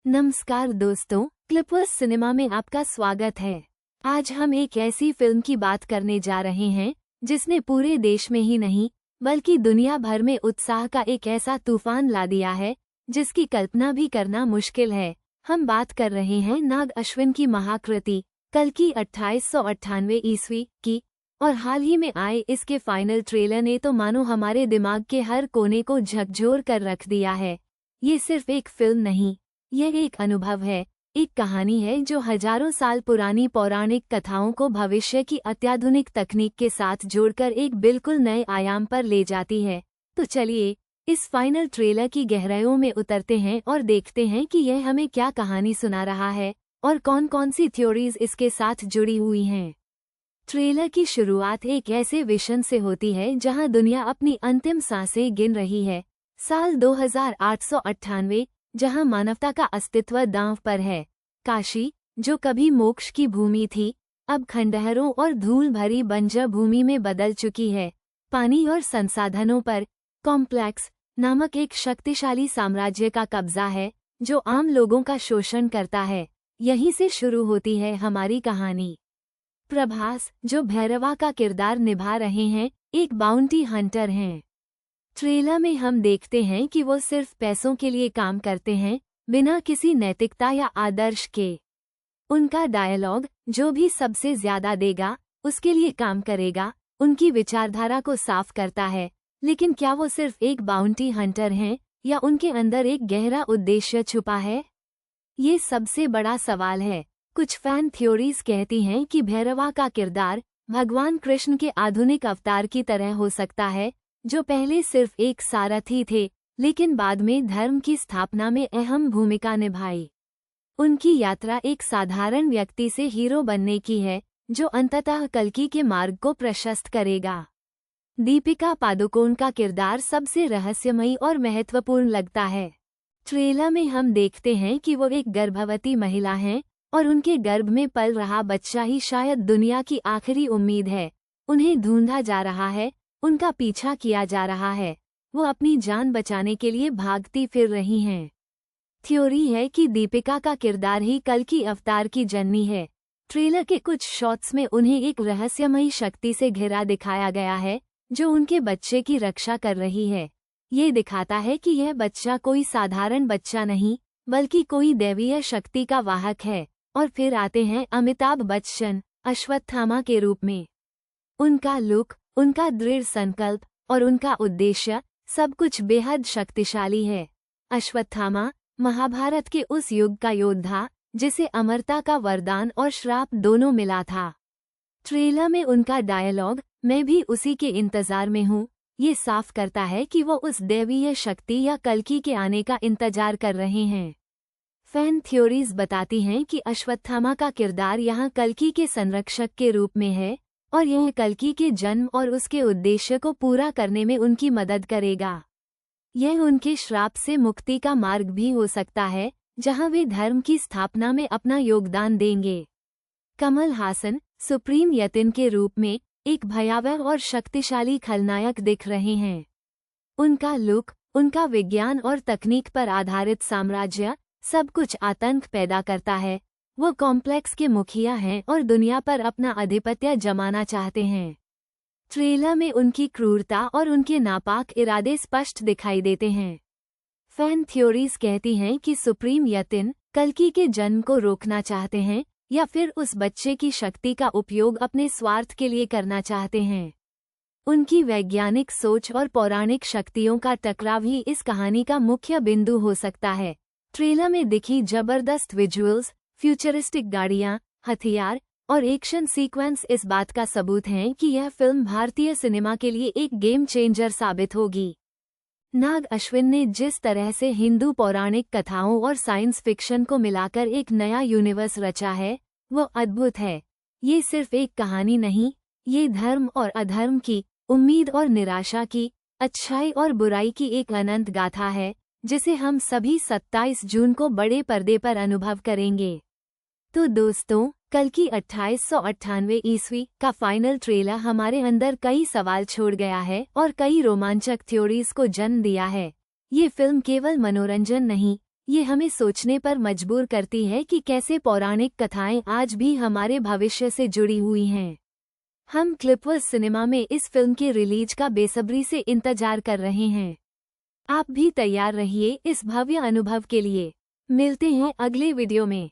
नमस्कार दोस्तों, Clippers cinema में आपका स्वागत है। आज हम एक ऐसी फिल्म की बात करने जा रहे हैं जिसने पूरे देश में ही नहीं बल्कि दुनिया भर में उत्साह का एक ऐसा तूफान ला दिया है जिसकी कल्पना भी करना मुश्किल है। हम बात कर रहे हैं नाग अश्विन की महाकृति कल्कि 2898 ईस्वी की, और हाल ही में आए इसके फाइनल ट्रेलर ने तो मानो हमारे दिमाग के हर कोने को झकझोर कर रख दिया है। ये सिर्फ एक फिल्म नहीं, यह एक अनुभव है, एक कहानी है जो हजारों साल पुरानी पौराणिक कथाओं को भविष्य की अत्याधुनिक तकनीक के साथ जोड़कर एक बिल्कुल नए आयाम पर ले जाती है। तो चलिए इस फाइनल ट्रेलर की गहराइयों में उतरते हैं और देखते हैं कि यह हमें क्या कहानी सुना रहा है और कौन कौन सी थ्योरीज इसके साथ जुड़ी हुई हैं। ट्रेलर की शुरुआत एक ऐसे विजन से होती है जहां दुनिया अपनी अंतिम सांसें गिन रही है। साल 2898, जहां मानवता का अस्तित्व दांव पर है। काशी, जो कभी मोक्ष की भूमि थी, अब खंडहरों और धूल भरी बंजर भूमि में बदल चुकी है। पानी और संसाधनों पर कॉम्प्लेक्स नामक एक शक्तिशाली साम्राज्य का कब्जा है जो आम लोगों का शोषण करता है। यहीं से शुरू होती है हमारी कहानी। प्रभास, जो भैरवा का किरदार निभा रहे हैं, एक बाउंटी हंटर हैं। ट्रेलर में हम देखते हैं कि वो सिर्फ पैसों के लिए काम करते हैं, बिना किसी नैतिकता या आदर्श के। उनका डायलॉग, जो भी सबसे ज्यादा देगा उसके लिए काम करेगा, उनकी विचारधारा को साफ करता है। लेकिन क्या वो सिर्फ एक बाउंटी हंटर हैं या उनके अंदर एक गहरा उद्देश्य छुपा है? ये सबसे बड़ा सवाल है। कुछ फैन थ्योरीज कहती हैं कि भैरवा का किरदार भगवान कृष्ण के आधुनिक अवतार की तरह हो सकता है, जो पहले सिर्फ एक सारथी थे लेकिन बाद में धर्म की स्थापना में अहम भूमिका निभाई। उनकी यात्रा एक साधारण व्यक्ति से हीरो बनने की है, जो अंततः कल्कि के मार्ग को प्रशस्त करेगा। दीपिका पादुकोण का किरदार सबसे रहस्यमयी और महत्वपूर्ण लगता है। ट्रेलर में हम देखते हैं कि वो एक गर्भवती महिला हैं और उनके गर्भ में पल रहा बच्चा ही शायद दुनिया की आखिरी उम्मीद है। उन्हें ढूंढा जा रहा है, उनका पीछा किया जा रहा है, वो अपनी जान बचाने के लिए भागती फिर रही हैं। थ्योरी है कि दीपिका का किरदार ही कल्कि अवतार की जननी है। ट्रेलर के कुछ शॉट्स में उन्हें एक रहस्यमयी शक्ति से घिरा दिखाया गया है जो उनके बच्चे की रक्षा कर रही है। ये दिखाता है कि यह बच्चा कोई साधारण बच्चा नहीं बल्कि कोई दैवीय शक्ति का वाहक है। और फिर आते हैं अमिताभ बच्चन अश्वत्थामा के रूप में। उनका लुक, उनका दृढ़ संकल्प और उनका उद्देश्य, सब कुछ बेहद शक्तिशाली है। अश्वत्थामा, महाभारत के उस युग का योद्धा जिसे अमरता का वरदान और श्राप दोनों मिला था। ट्रेलर में उनका डायलॉग, मैं भी उसी के इंतजार में हूँ, ये साफ करता है कि वो उस दैवीय शक्ति या कल्कि के आने का इंतजार कर रहे हैं। फैन थ्योरीज बताती हैं कि अश्वत्थामा का किरदार यहाँ कल्कि के संरक्षक के रूप में है और यह कल्कि के जन्म और उसके उद्देश्य को पूरा करने में उनकी मदद करेगा। यह उनके श्राप से मुक्ति का मार्ग भी हो सकता है, जहां वे धर्म की स्थापना में अपना योगदान देंगे। कमल हासन, सुप्रीम यतिन के रूप में एक भयावह और शक्तिशाली खलनायक दिख रहे हैं। उनका लुक, उनका विज्ञान और तकनीक पर आधारित साम्राज्य, सब कुछ आतंक पैदा करता है। वो कॉम्प्लेक्स के मुखिया हैं और दुनिया पर अपना आधिपत्य जमाना चाहते हैं। ट्रेलर में उनकी क्रूरता और उनके नापाक इरादे स्पष्ट दिखाई देते हैं। फैन थ्योरीज कहती हैं कि सुप्रीम यतिन कल्कि के जन्म को रोकना चाहते हैं या फिर उस बच्चे की शक्ति का उपयोग अपने स्वार्थ के लिए करना चाहते हैं। उनकी वैज्ञानिक सोच और पौराणिक शक्तियों का टकराव ही इस कहानी का मुख्य बिंदु हो सकता है। ट्रेलर में दिखी जबरदस्त विजुअल्स, फ्यूचरिस्टिक गाड़ियां, हथियार और एक्शन सीक्वेंस इस बात का सबूत हैं कि यह फिल्म भारतीय सिनेमा के लिए एक गेम चेंजर साबित होगी। नाग अश्विन ने जिस तरह से हिंदू पौराणिक कथाओं और साइंस फिक्शन को मिलाकर एक नया यूनिवर्स रचा है, वो अद्भुत है। ये सिर्फ एक कहानी नहीं, ये धर्म और अधर्म की, उम्मीद और निराशा की, अच्छाई और बुराई की एक अनंत गाथा है, जिसे हम सभी 27 जून को बड़े पर्दे पर अनुभव करेंगे। तो दोस्तों, कल्कि 2898 ईस्वी का फाइनल ट्रेलर हमारे अंदर कई सवाल छोड़ गया है और कई रोमांचक थ्योरीज को जन्म दिया है। ये फिल्म केवल मनोरंजन नहीं, ये हमें सोचने पर मजबूर करती है कि कैसे पौराणिक कथाएं आज भी हमारे भविष्य से जुड़ी हुई हैं। हम क्लिपवर्स सिनेमा में इस फिल्म के रिलीज का बेसब्री से इंतजार कर रहे हैं। आप भी तैयार रहिए इस भव्य अनुभव के लिए। मिलते हैं अगले वीडियो में।